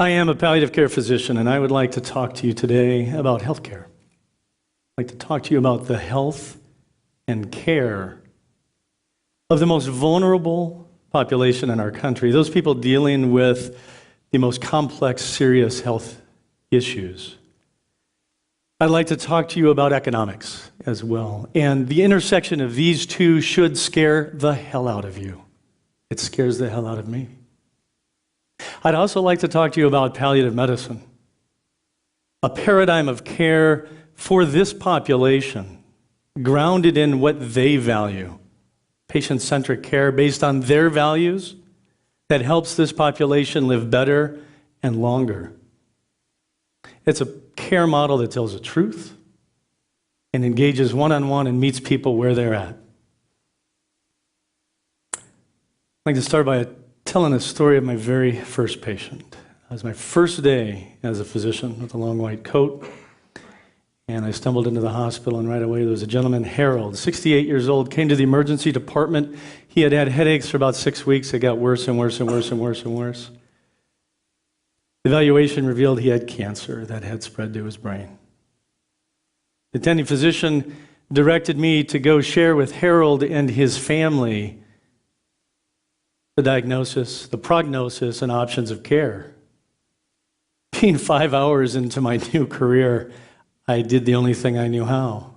I am a palliative care physician, and I would like to talk to you today about healthcare. I'd like to talk to you about the health and care of the most vulnerable population in our country, those people dealing with the most complex, serious health issues. I'd like to talk to you about economics as well, and the intersection of these two should scare the hell out of you. It scares the hell out of me. I'd also like to talk to you about palliative medicine, a paradigm of care for this population, grounded in what they value, patient-centric care based on their values that helps this population live better and longer. It's a care model that tells the truth and engages one-on-one and meets people where they're at. I'd like to start by telling a story of my very first patient. It was my first day as a physician with a long white coat, and I stumbled into the hospital, and right away there was a gentleman, Harold, 68 years old, came to the emergency department. He had had headaches for about 6 weeks. It got worse and worse and worse and worse and worse. The evaluation revealed he had cancer that had spread to his brain. The attending physician directed me to go share with Harold and his family the diagnosis, the prognosis, and options of care. Being 5 hours into my new career, I did the only thing I knew how.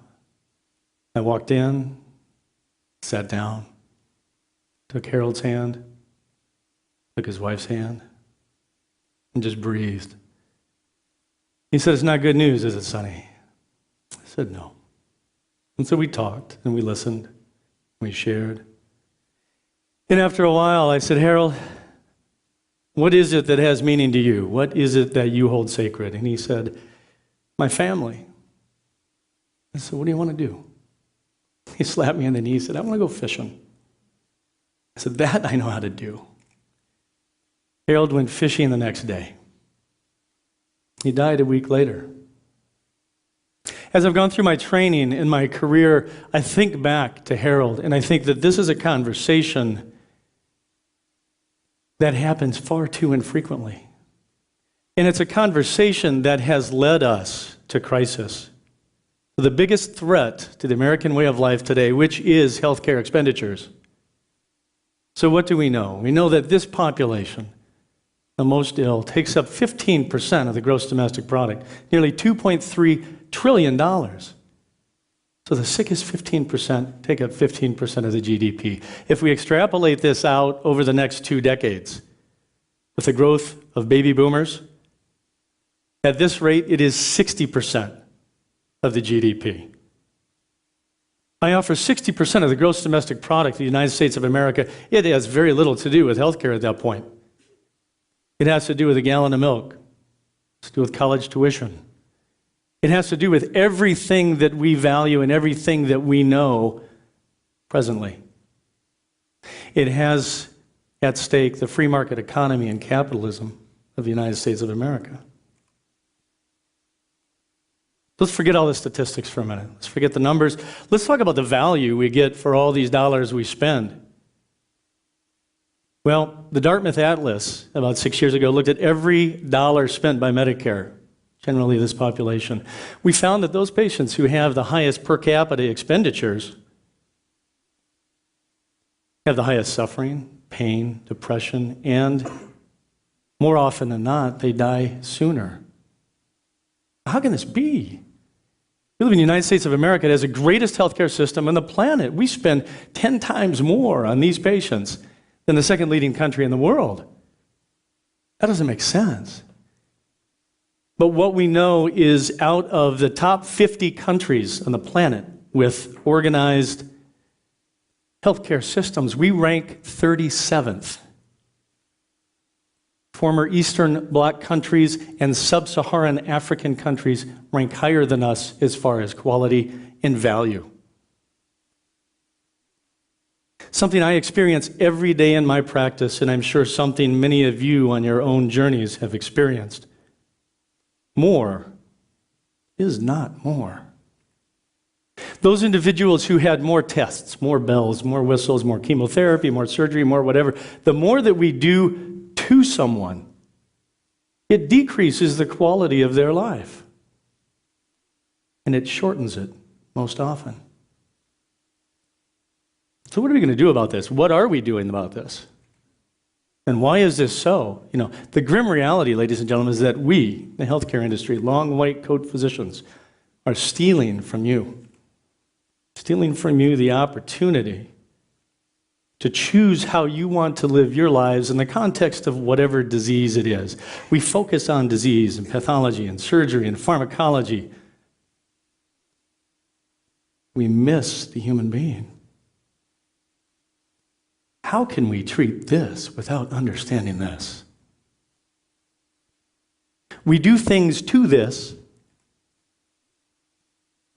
I walked in, sat down, took Harold's hand, took his wife's hand, and just breathed. He said, "It's not good news, is it, Sonny?" I said, "No." And so we talked, and we listened, we shared. And after a while, I said, "Harold, what is it that has meaning to you? What is it that you hold sacred?" And he said, "My family." I said, "What do you want to do?" He slapped me on the knee and said, "I want to go fishing." I said, "That I know how to do." Harold went fishing the next day. He died a week later. As I've gone through my training in my career, I think back to Harold, and I think that this is a conversation that happens far too infrequently. And it's a conversation that has led us to crisis. The biggest threat to the American way of life today, which is healthcare expenditures. So what do we know? We know that this population, the most ill, takes up 15% of the gross domestic product, nearly $2.3 trillion. So the sickest 15% take up 15% of the GDP. If we extrapolate this out over the next 2 decades, with the growth of baby boomers, at this rate, it is 60% of the GDP. I offer 60% of the gross domestic product of the United States of America. It has very little to do with healthcare at that point. It has to do with a gallon of milk. It has to do with college tuition. It has to do with everything that we value and everything that we know presently. It has at stake the free market economy and capitalism of the United States of America. Let's forget all the statistics for a minute. Let's forget the numbers. Let's talk about the value we get for all these dollars we spend. Well, the Dartmouth Atlas, about 6 years ago, looked at every dollar spent by Medicare, generally this population. We found that those patients who have the highest per capita expenditures have the highest suffering, pain, depression, and more often than not, they die sooner. How can this be? We live in the United States of America. It has the greatest healthcare system on the planet. We spend 10 times more on these patients than the second leading country in the world. That doesn't make sense. But what we know is out of the top 50 countries on the planet with organized healthcare systems, we rank 37th. Former Eastern Bloc countries and sub-Saharan African countries rank higher than us as far as quality and value. Something I experience every day in my practice, and I'm sure something many of you on your own journeys have experienced. More is not more. Those individuals who had more tests, more bells, more whistles, more chemotherapy, more surgery, more whatever, the more that we do to someone It decreases the quality of their life. And it shortens it most often. So what are we going to do about this? What are we doing about this? And why is this so? The grim reality, ladies and gentlemen, is that we, the healthcare industry, long white coat physicians, are stealing from you. Stealing from you the opportunity to choose how you want to live your lives in the context of whatever disease it is. We focus on disease and pathology and surgery and pharmacology. We miss the human being. How can we treat this without understanding this? We do things to this.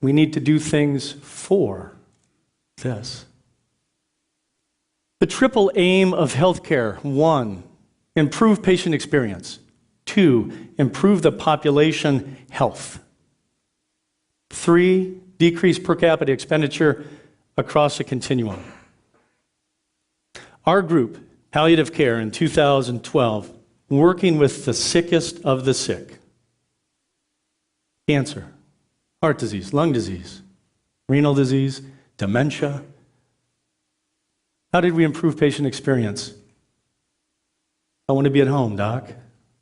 We need to do things for this. The triple aim of healthcare: 1, improve patient experience; 2, improve the population health; 3, decrease per capita expenditure across a continuum. Our group, Palliative Care, in 2012, working with the sickest of the sick: cancer, heart disease, lung disease, renal disease, dementia. How did we improve patient experience? I want to be at home, doc.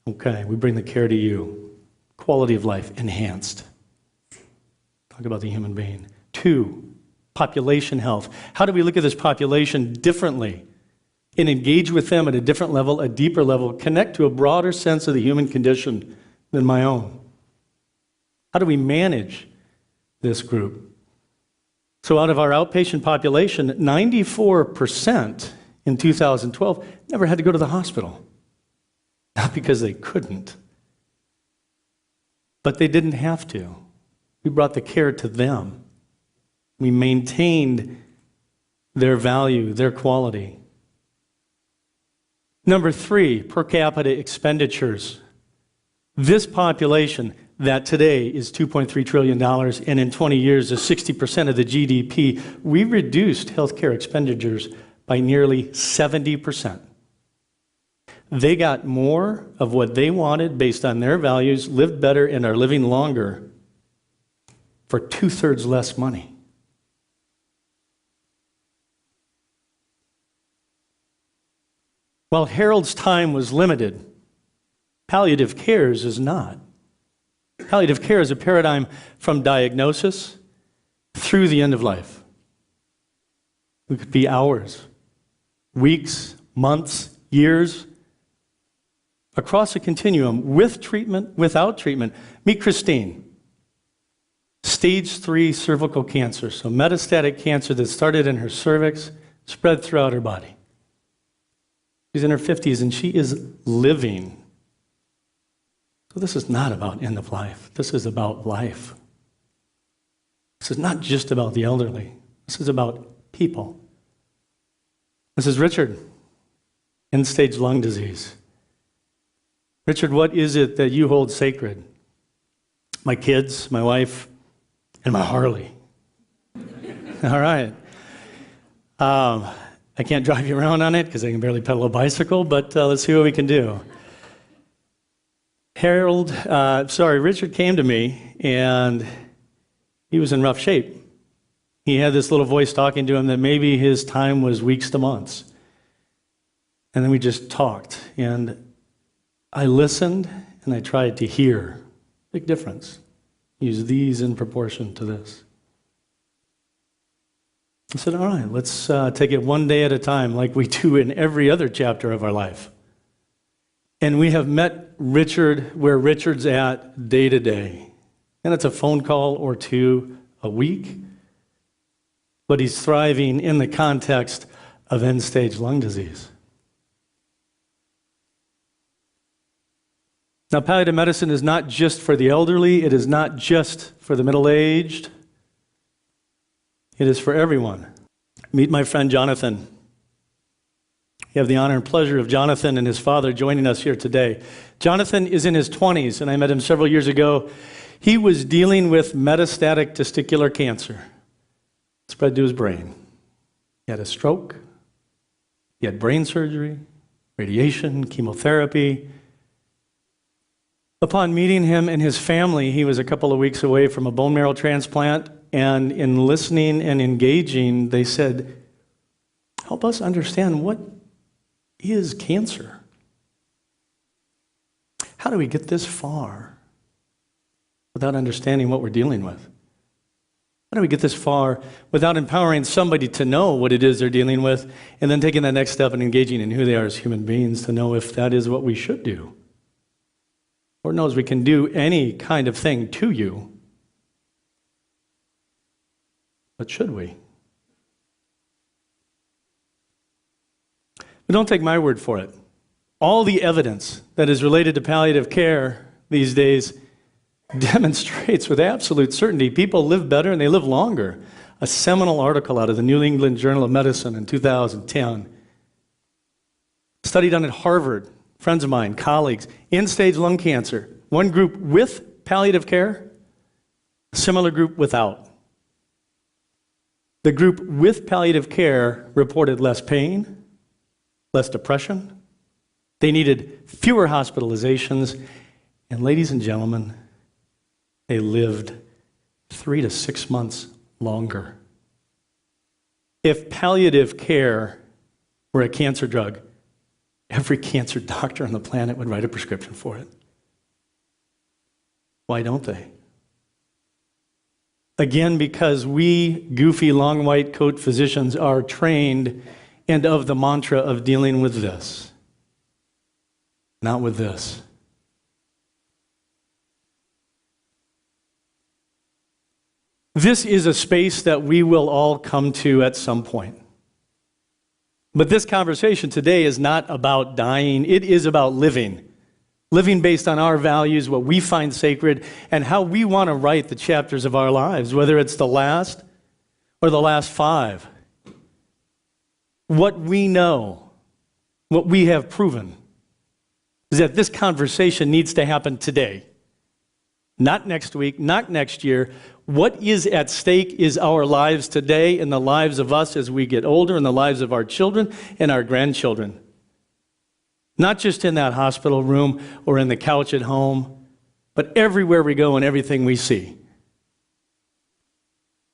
Okay, we bring the care to you. Quality of life enhanced. Talk about the human being. 2, population health. How do we look at this population differently and engage with them at a different level, a deeper level, connect to a broader sense of the human condition than my own? How do we manage this group? So out of our outpatient population, 94% in 2012 never had to go to the hospital. Not because they couldn't, but they didn't have to. We brought the care to them. We maintained their value, their quality. Number 3, per capita expenditures. This population that today is $2.3 trillion, and in 20 years is 60% of the GDP, we reduced healthcare expenditures by nearly 70%. They got more of what they wanted based on their values, lived better, and are living longer for 2/3 less money. While Harold's time was limited, palliative care's is not. Palliative care is a paradigm from diagnosis through the end of life. It could be hours, weeks, months, years, across a continuum, with treatment, without treatment. Meet Christine. Stage 3 cervical cancer, so metastatic cancer that started in her cervix, spread throughout her body. She's in her 50s and she is living. So this is not about end of life. This is about life. This is not just about the elderly. This is about people. This is Richard, end-stage lung disease. Richard, what is it that you hold sacred? My kids, my wife, and my Harley. All right. I can't drive you around on it because I can barely pedal a bicycle, but let's see what we can do. Richard came to me, and he was in rough shape. He had this little voice talking to him that maybe his time was weeks to months. And then we just talked, and I listened, and I tried to hear. Big difference. Use these in proportion to this. I said, all right, let's take it one day at a time like we do in every other chapter of our life. And we have met Richard where Richard's at day to day. And it's a phone call or two a week. But he's thriving in the context of end-stage lung disease. Now, palliative medicine is not just for the elderly. It is not just for the middle-aged. It is for everyone. Meet my friend Jonathan. You have the honor and pleasure of Jonathan and his father joining us here today. Jonathan is in his 20s, and I met him several years ago. He was dealing with metastatic testicular cancer. It spread to his brain. He had a stroke. He had brain surgery, radiation, chemotherapy. Upon meeting him and his family, he was a couple of weeks away from a bone marrow transplant, and in listening and engaging, they said, help us understand, what is cancer? How do we get this far without understanding what we're dealing with? How do we get this far without empowering somebody to know what it is they're dealing with, and then taking that next step and engaging in who they are as human beings to know if that is what we should do? Lord knows we can do any kind of thing to you, but should we? But don't take my word for it. All the evidence that is related to palliative care these days demonstrates with absolute certainty people live better and they live longer. A seminal article out of the New England Journal of Medicine in 2010. Study done at Harvard, friends of mine, colleagues, end-stage lung cancer. One group with palliative care, a similar group without. The group with palliative care reported less pain, less depression. They needed fewer hospitalizations. And ladies and gentlemen, they lived 3 to 6 months longer. If palliative care were a cancer drug, every cancer doctor on the planet would write a prescription for it. Why don't they? Again, because we goofy long white coat physicians are trained and of the mantra of dealing with this, not with this. This is a space that we will all come to at some point. But this conversation today is not about dying. It is about living. Living based on our values, what we find sacred, and how we want to write the chapters of our lives, whether it's the last or the last 5. What we know, what we have proven, is that this conversation needs to happen today. Not next week, not next year. What is at stake is our lives today and the lives of us as we get older and the lives of our children and our grandchildren. Not just in that hospital room or in the couch at home, but everywhere we go and everything we see.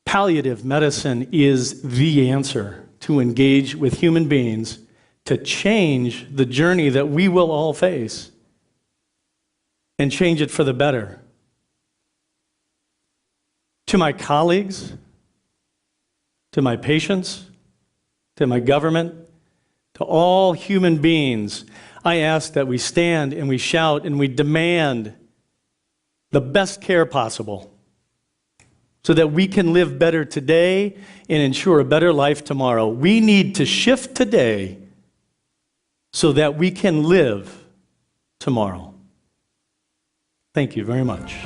Palliative medicine is the answer to engage with human beings to change the journey that we will all face and change it for the better. To my colleagues, to my patients, to my government, to all human beings, I ask that we stand and we shout and we demand the best care possible so that we can live better today and ensure a better life tomorrow. We need to shift today so that we can live tomorrow. Thank you very much.